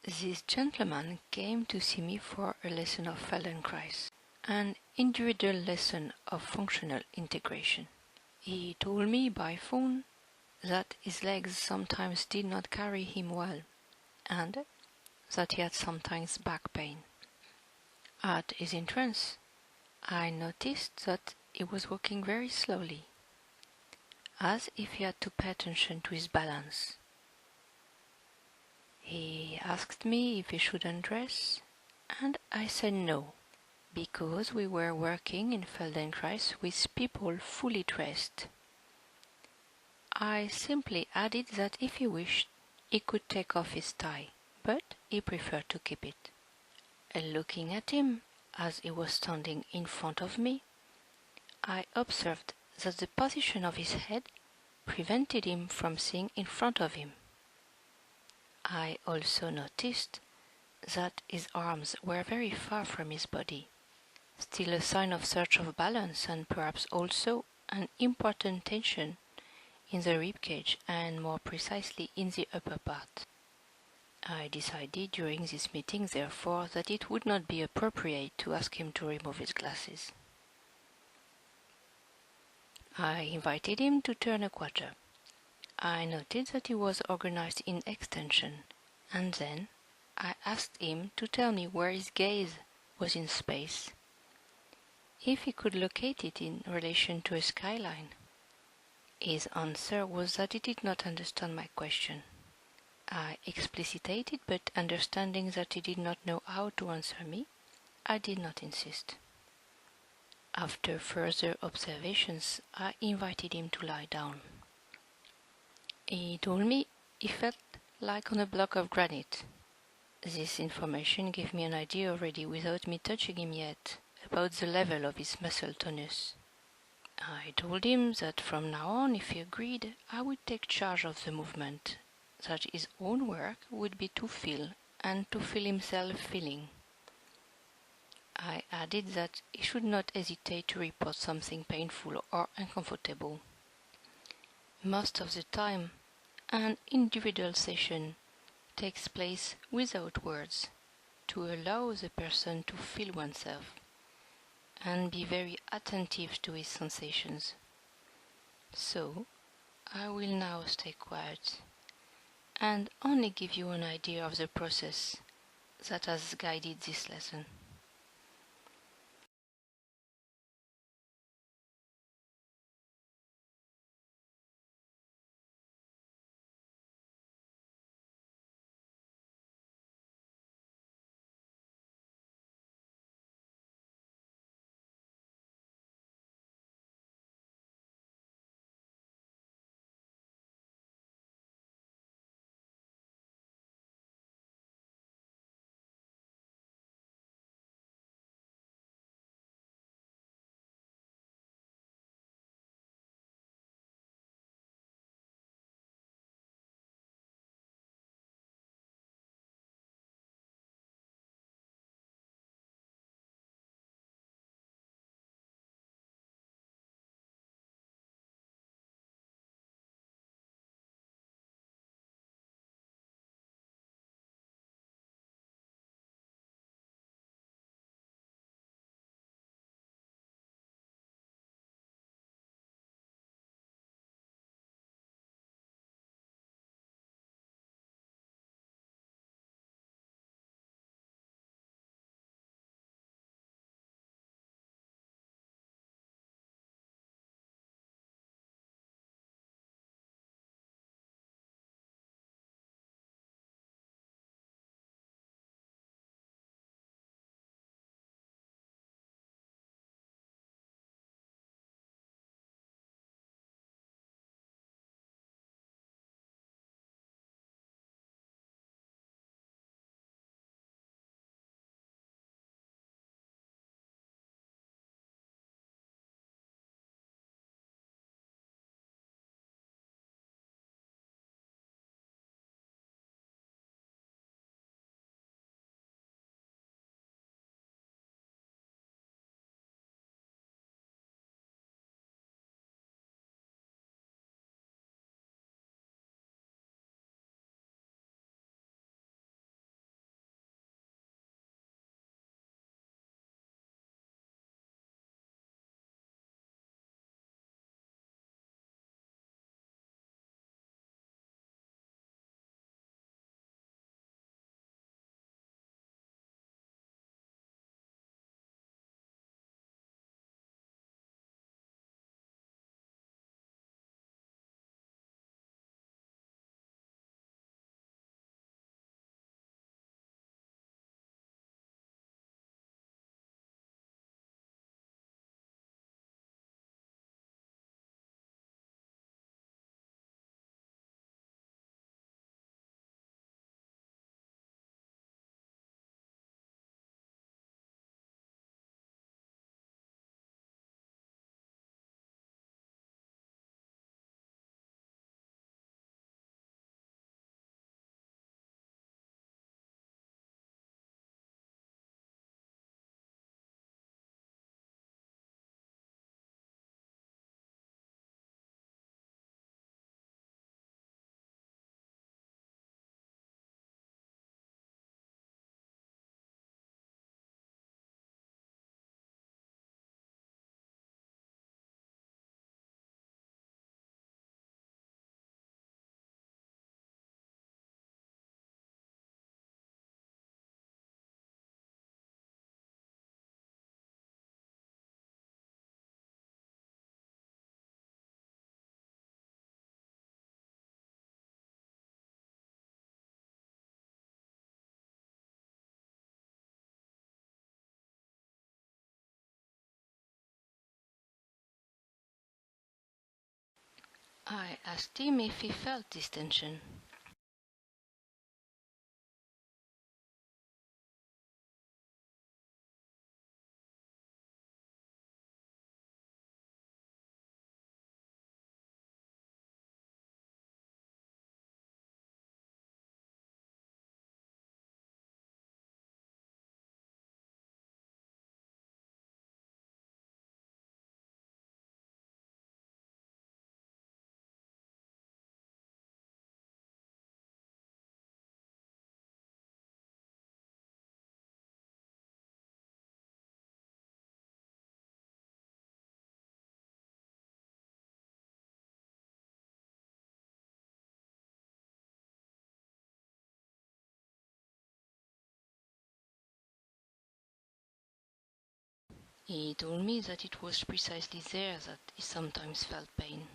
This gentleman came to see me for a lesson of Feldenkrais, an individual lesson of functional integration. He told me by phone that his legs sometimes did not carry him well, and that he had sometimes back pain. At his entrance, I noticed that he was walking very slowly, as if he had to pay attention to his balance. He asked me if he should undress, and I said no, because we were working in Feldenkrais with people fully dressed. I simply added that if he wished, he could take off his tie, but he preferred to keep it. Looking at him, as he was standing in front of me, I observed that the position of his head prevented him from seeing in front of him. I also noticed that his arms were very far from his body, still a sign of search of balance and perhaps also an important tension in the ribcage and more precisely in the upper part. I decided during this meeting, therefore, that it would not be appropriate to ask him to remove his glasses. I invited him to turn a quarter. I noted that he was organized in extension, and then I asked him to tell me where his gaze was in space, if he could locate it in relation to a skyline. His answer was that he did not understand my question. I explicitated, but understanding that he did not know how to answer me, I did not insist. After further observations, I invited him to lie down. He told me he felt like on a block of granite. This information gave me an idea already, without me touching him yet, about the level of his muscle tonus. I told him that from now on, if he agreed, I would take charge of the movement, that his own work would be to feel and to feel himself feeling. I added that he should not hesitate to report something painful or uncomfortable. Most of the time, an individual session takes place without words, to allow the person to feel oneself and be very attentive to his sensations. So, I will now stay quiet and only give you an idea of the process that has guided this lesson. I asked him if he felt this tension. He told me that it was precisely there that he sometimes felt pain.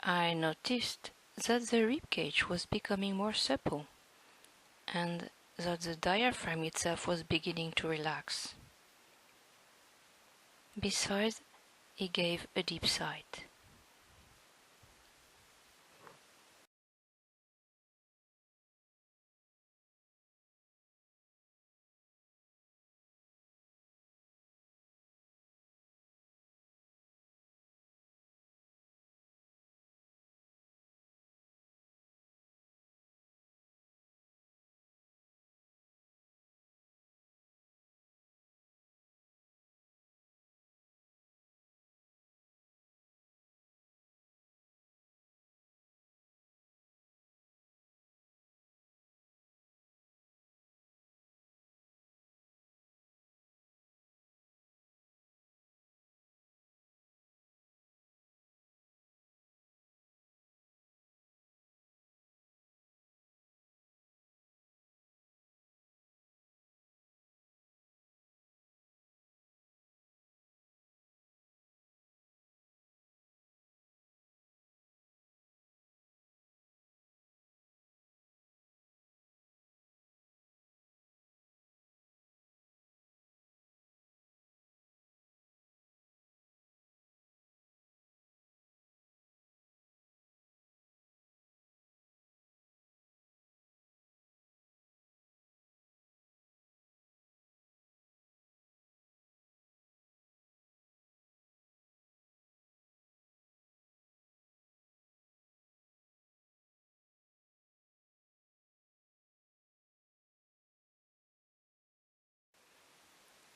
I noticed that the rib cage was becoming more supple, and that the diaphragm itself was beginning to relax. Besides, he gave a deep sigh.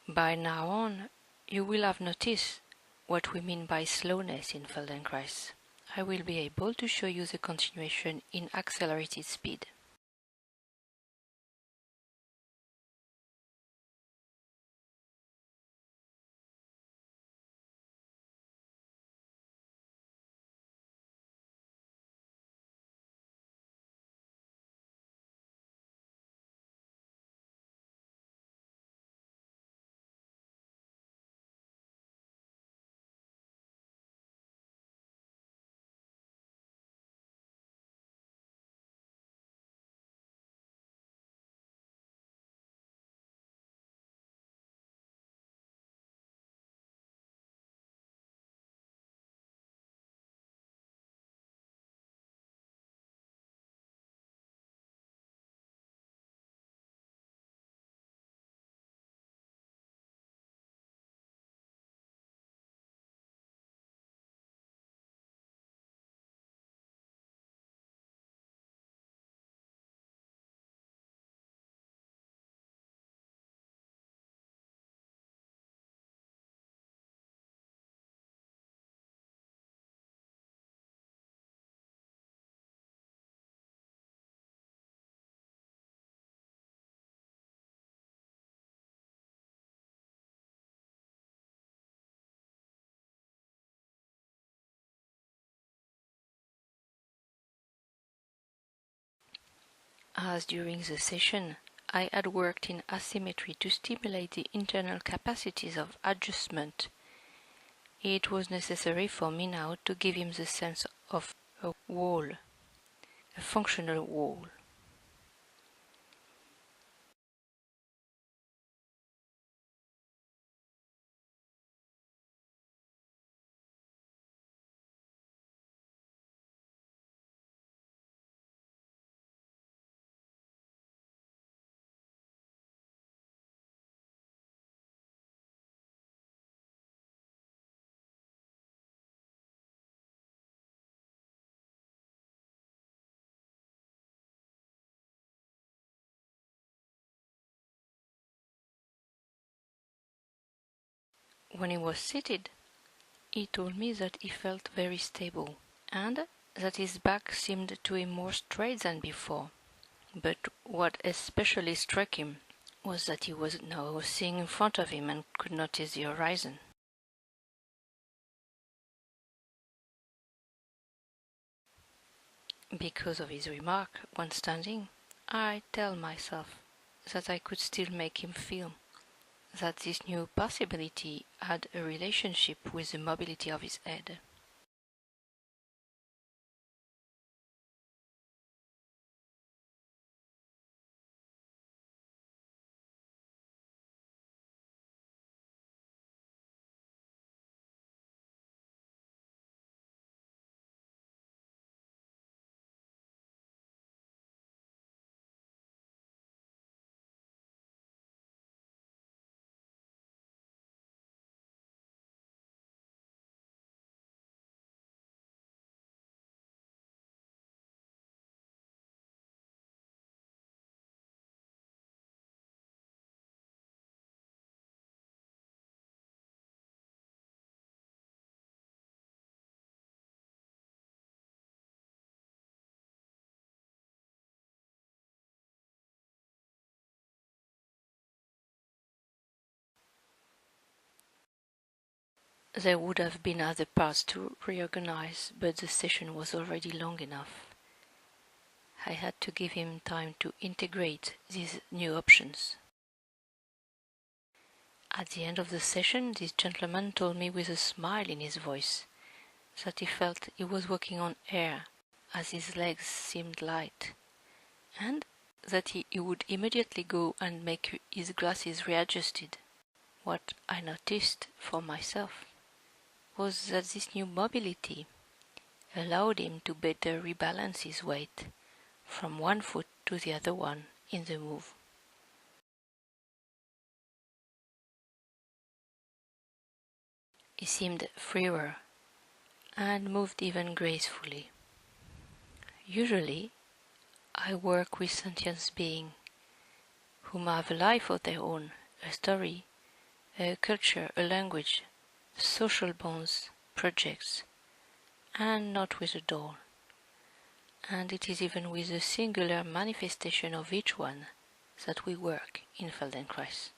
By now on, you will have noticed what we mean by slowness in Feldenkrais. I will be able to show you the continuation in accelerated speed. As during the session I had worked in asymmetry to stimulate the internal capacities of adjustment, it was necessary for me now to give him the sense of a wall, a functional wall. When he was seated, he told me that he felt very stable, and that his back seemed to him more straight than before. But what especially struck him was that he was now seeing in front of him and could notice the horizon. Because of his remark when standing, I tell myself that I could still make him feel that this new possibility had a relationship with the mobility of his head. There would have been other parts to reorganize, but the session was already long enough. I had to give him time to integrate these new options. At the end of the session, this gentleman told me with a smile in his voice that he felt he was walking on air as his legs seemed light, and that he would immediately go and make his glasses readjusted. What I noticed for myself was that this new mobility allowed him to better rebalance his weight from one foot to the other one in the move. He seemed freer and moved even gracefully. Usually, I work with sentient beings whom have a life of their own, a story, a culture, a language, social bonds, projects, and not with a doll. And it is even with the singular manifestation of each one that we work in Feldenkrais.